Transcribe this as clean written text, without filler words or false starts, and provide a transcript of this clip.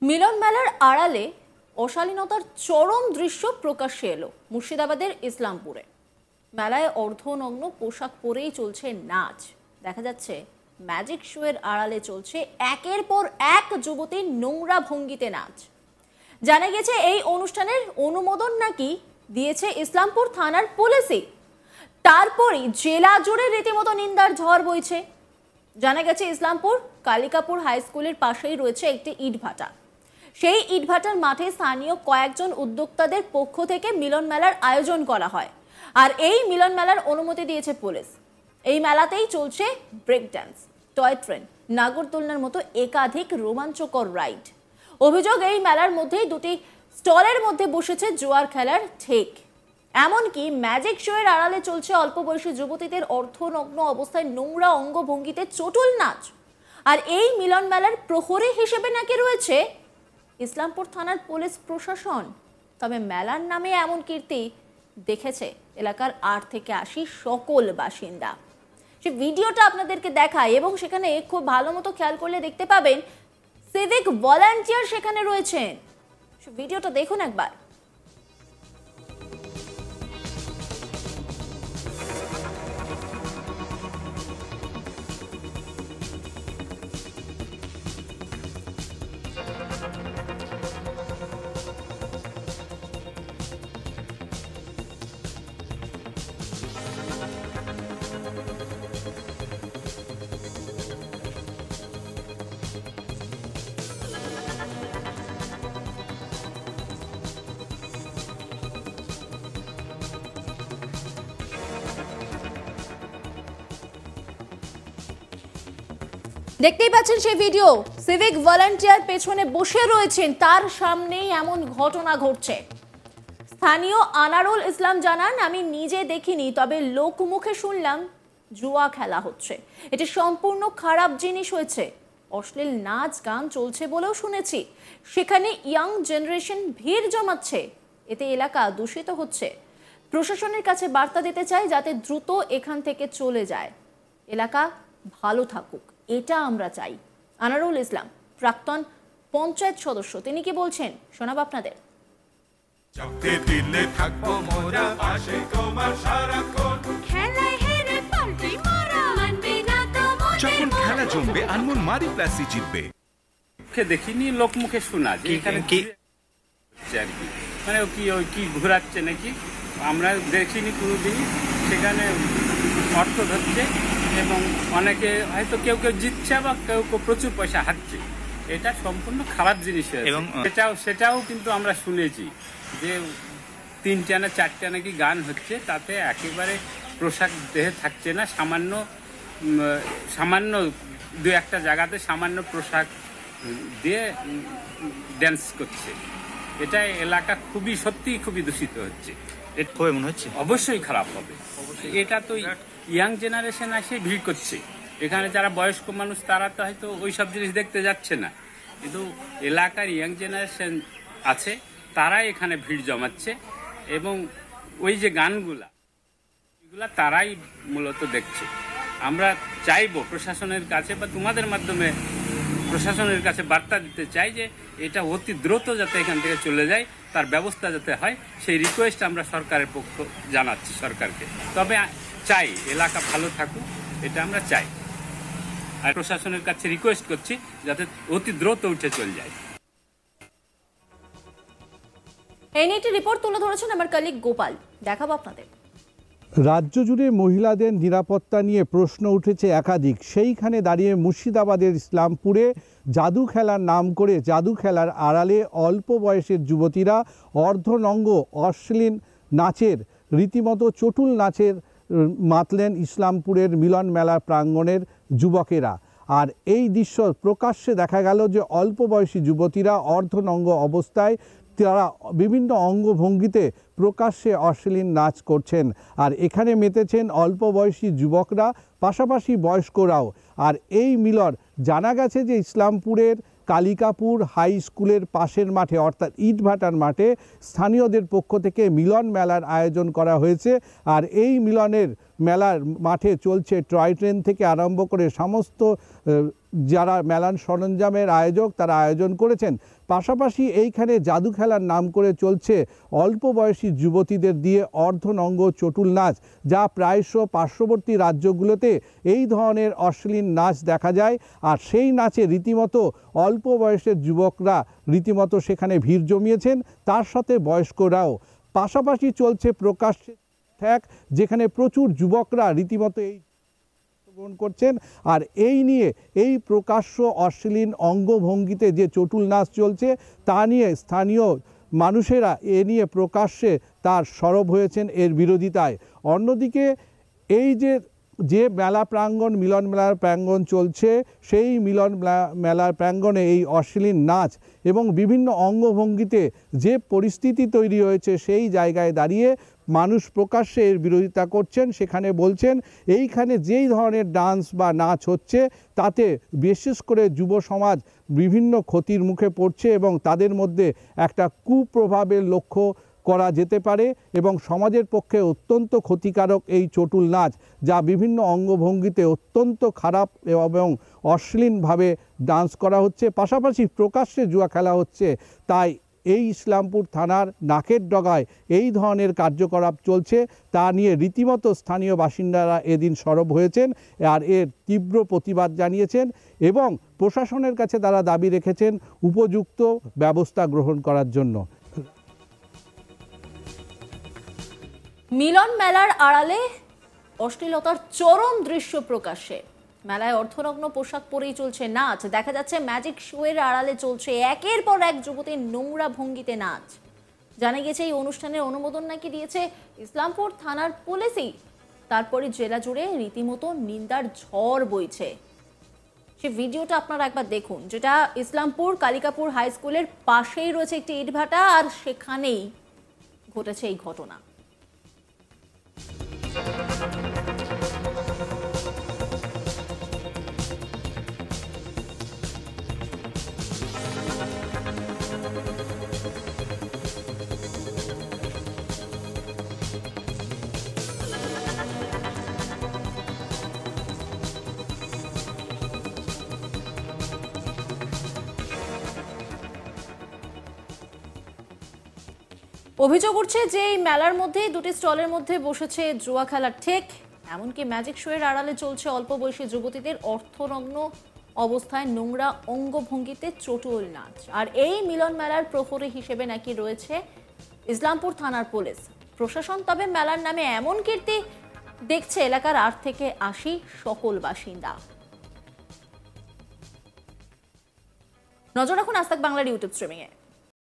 মিলন মেলার আড়ালে অশালীনতার চরম দৃশ্য প্রকাশ্যে এলো মুর্শিদাবাদের ইসলামপুরে। মেলায় অর্ধনগ্ন পোশাক পরেই চলছে নাচ। দেখা যাচ্ছে ম্যাজিক শো এর আড়ালে চলছে একের পর এক যুবতীর নোংরা ভঙ্গিতে নাচ। জানা গেছে এই অনুষ্ঠানের অনুমোদন নাকি দিয়েছে ইসলামপুর থানার পুলিশই। তারপরই জেলা জুড়ে রীতিমতো নিন্দার ঝড় বইছে। জানা গেছে ইসলামপুর কালিকাপুর হাই স্কুলের পাশেই রয়েছে একটি ইটভাটা। সেই ইটভাটার মাঠে স্থানীয় কয়েকজন উদ্যোক্তাদের পক্ষ থেকে মিলন মেলার আয়োজন করা হয়, আর এই মিলন মেলার অনুমতি দিয়েছে পুলিশ। এই মেলাতেই চলছে ব্রেক ডান্স, টয় ট্রেন, নাগরদোলনার মতো একাধিক রোমাঞ্চকর রাইড। অভিযোগ, এই মেলার মধ্যেই দুটি স্টলের মধ্যে বসেছে জুয়ার খেলার ঠেক। এমনকি ম্যাজিক শো এর আড়ালে চলছে অল্প বয়সী যুবতীদের অর্ধনগ্ন অবস্থায় নোংরা অঙ্গভঙ্গিতে চটুল নাচ। আর এই মিলন মেলার প্রহরী হিসেবে নাকি রয়েছে ইসলামপুর থানার পুলিশ প্রশাসন। তবে মেলার নামে এমন কীর্তি দেখেছে এলাকার 8 থেকে 80 সকল বাসিন্দা। সে ভিডিওটা আপনাদেরকে দেখায় এবং সেখানে খুব ভালো মতো খেয়াল করলে দেখতে পাবেন সিভিক ভলান্টিয়ার সেখানে রয়েছেন। ভিডিওটা দেখুন একবার। দেখতেই পাচ্ছেন সেই ভিডিও। সিভিক ভলান্টিয়ার পেছনে বসে রয়েছেন, তার সামনেই এমন ঘটনা ঘটছে। স্থানীয় আনারুল ইসলাম জানান, আমি নিজে দেখিনি, তবে লোকমুখে শুনলাম জুয়া খেলা হচ্ছে। এটি সম্পূর্ণ খারাপ জিনিস হয়েছে। অশ্লীল নাচ গান চলছে বলেও শুনেছি। সেখানে ইয়াং জেনারেশন ভিড় জমাচ্ছে, এতে এলাকা দূষিত হচ্ছে। প্রশাসনের কাছে বার্তা দিতে চাই যাতে দ্রুত এখান থেকে চলে যায়। এলাকা ভালো থাকুক, এটা আমরা চাই। আনারুল ইসলাম প্রাক্তন পঞ্চায়েত সদস্য, তিনি কি বলছেন শোনাব আপনাদের। যখন খেলা জমবে আনমোল মারি প্লাসি জিতবে। দেখিনি, লোক মুখে শোনা যে এখানে কি মানে কি ঘোরাচ্ছে নাকি, আমরা দেখিনি কোনোদিনই। সেখানে অর্থ ধরছে এবং অনেকে হয়তো কেউ কেউ জিতছে বা কেউ কেউ প্রচুর পয়সা হারছে। এটা সম্পূর্ণ খারাপ জিনিস। এবং সেটাও কিন্তু আমরা শুনেছি যে 3টা না 4টা নাকি গান হচ্ছে, তাতে একেবারে পোশাক দেহে থাকছে না। সামান্য 2-1টা জায়গাতে সামান্য পোশাক দিয়ে ড্যান্স করছে। এটা এলাকা সত্যিই খুবই দূষিত হচ্ছে। মনে হচ্ছে অবশ্যই খারাপ হবে। এটা তো ইয়াং জেনারেশন এসে ভিড় করছে। এখানে যারা বয়স্ক মানুষ তারা তো হয়তো ওই সব জিনিস দেখতে যাচ্ছে না, কিন্তু এলাকার ইয়াং জেনারেশন আছে, তারাই এখানে ভিড় জমাচ্ছে এবং ওই যে গানগুলা এগুলা তারাই মূলত দেখছে। আমরা চাইবো প্রশাসনের কাছে বা তোমাদের মাধ্যমে প্রশাসনের কাছে বার্তা দিতে চাই যে এটা অতি দ্রুত যাতে এখান থেকে চলে যায়, তার ব্যবস্থা যাতে হয়, সেই রিকোয়েস্ট আমরা সরকারের পক্ষ জানাচ্ছি সরকারকে। তবে চাই এলাকা ভালো থাকুক, এটা আমরা চাই। আর প্রশাসনের কাছে রিকোয়েস্ট করছি যাতে অতি দ্রুত উঠে চলে যায়। এই নিয়ে একটি রিপোর্ট তুলে ধরেছেন আমার কলিগ গোপাল, দেখাবো আপনাদের। রাজ্য জুড়ে মহিলাদের নিরাপত্তা নিয়ে প্রশ্ন উঠেছে একাধিক। সেইখানে দাঁড়িয়ে মুর্শিদাবাদের ইসলামপুরে জাদু খেলার নাম করে জাদু খেলার আড়ালে অল্প বয়সের যুবতীরা অর্ধনঙ্গ অশ্লীল নাচের, রীতিমতো চটুল নাচের মাতলেন ইসলামপুরের মিলন মেলা প্রাঙ্গণের যুবকেরা। আর এই দৃশ্য প্রকাশ্যে দেখা গেল যে অল্প বয়সী যুবতীরা অর্ধনঙ্গ অবস্থায় তারা বিভিন্ন অঙ্গভঙ্গিতে প্রকাশ্যে অশ্লীল নাচ করছেন। আর এখানে মেতেছেন অল্প বয়সী যুবকরা, পাশাপাশি বয়স্করাও। আর এই মিলন জানা গেছে যে ইসলামপুরের কালিকাপুর হাই স্কুলের পাশের মাঠে অর্থাৎ ইটভাটার মাঠে স্থানীয়দের পক্ষ থেকে মিলন মেলার আয়োজন করা হয়েছে। আর এই মিলনের মেলার মাঠে চলছে টয় ট্রেন থেকে আরম্ভ করে সমস্ত যারা মেলার সরঞ্জামের আয়োজক তারা আয়োজন করেছেন। পাশাপাশি এইখানে জাদু খেলার নাম করে চলছে অল্প বয়সী যুবতীদের দিয়ে অর্ধনঙ্গ চটুল নাচ, যা প্রায়শ পার্শ্ববর্তী রাজ্যগুলোতে এই ধরনের অশ্লীল নাচ দেখা যায়। আর সেই নাচে রীতিমতো অল্প বয়সের যুবকরা রীতিমতো সেখানে ভিড় জমিয়েছেন, তার সাথে বয়স্করাও। পাশাপাশি চলছে প্রকাশ্যে ঠ্যাক, যেখানে প্রচুর যুবকরা রীতিমতো এই গ্রহণ করছেন। আর এই নিয়ে এই প্রকাশ্য অশ্লীল অঙ্গভঙ্গিতে যে চটুল নাচ চলছে তা নিয়ে স্থানীয় মানুষেরা এ নিয়ে প্রকাশ্যে তার সরব হয়েছেন এর বিরোধিতায়। অন্যদিকে এই যে মেলা প্রাঙ্গণ, মিলন মেলার প্রাঙ্গণ চলছে, সেই মিলন মেলার প্রাঙ্গণে এই অশ্লীল নাচ এবং বিভিন্ন অঙ্গভঙ্গিতে যে পরিস্থিতি তৈরি হয়েছে, সেই জায়গায় দাঁড়িয়ে মানুষ প্রকাশ্যে এর বিরোধিতা করছেন। সেখানে বলছেন এইখানে যেই ধরনের ডান্স বা নাচ হচ্ছে তাতে বিশেষ করে যুব সমাজ বিভিন্ন ক্ষতির মুখে পড়ছে এবং তাদের মধ্যে একটা কুপ্রভাবের লক্ষ্য করা যেতে পারে এবং সমাজের পক্ষে অত্যন্ত ক্ষতিকারক এই চটুল নাচ, যা বিভিন্ন অঙ্গভঙ্গিতে অত্যন্ত খারাপ এবং অশ্লীলভাবে ডান্স করা হচ্ছে, পাশাপাশি প্রকাশ্যে জুয়া খেলা হচ্ছে। তাই এই ইসলামপুর থানার নাকের ডগায় এই ধরনের কার্যকলাপ চলছে, তা নিয়ে রীতিমতো স্থানীয় বাসিন্দারা এদিন সরব হয়েছেন আর এর তীব্র প্রতিবাদ জানিয়েছেন এবং প্রশাসনের কাছে তারা দাবি রেখেছেন উপযুক্ত ব্যবস্থা গ্রহণ করার জন্য। মিলন মেলার আড়ালে অশ্লীলতার চরম দৃশ্য প্রকাশ্যে। মেলায় অর্ধনগ্ন পোশাক পরেই চলছে নাচ। দেখা যাচ্ছে ম্যাজিক শোয়ের আড়ালে চলছে একের পর এক যুবতীর নোংরা ভঙ্গিতে নাচ। জানা গেছে এই অনুষ্ঠানের অনুমোদন নাকি দিয়েছে ইসলামপুর থানার পুলিশই। তারপরে জেলা জুড়ে রীতিমতো নিন্দার ঝড় বইছে। সে ভিডিওটা আপনারা একবার দেখুন, যেটা ইসলামপুর কালিকাপুর হাই স্কুলের পাশেই রয়েছে একটি ইটভাটা, আর সেখানেই ঘটেছে এই ঘটনা। অভিযোগ উঠছে যে এই মেলার মধ্যে দুটি স্টলের মধ্যে বসেছে জুয়া খেলার ঠেক, এমনকি ম্যাজিক শোয়ের আড়ালে চলছে অল্প বয়সী যুবতীদের অর্থনগ্ন অবস্থায় নোংরা অঙ্গভঙ্গিতে চটুল নাচ। আর এই মিলন মেলার প্রহরী হিসেবে নাকি রয়েছে ইসলামপুর থানার পুলিশ প্রশাসন। তবে মেলার নামে এমন কীর্তি দেখছে এলাকার 8 থেকে 80 সকল বাসিন্দা। নজর রাখুন আজ তাক বাংলার ইউটিউব স্ট্রিমিংয়ে।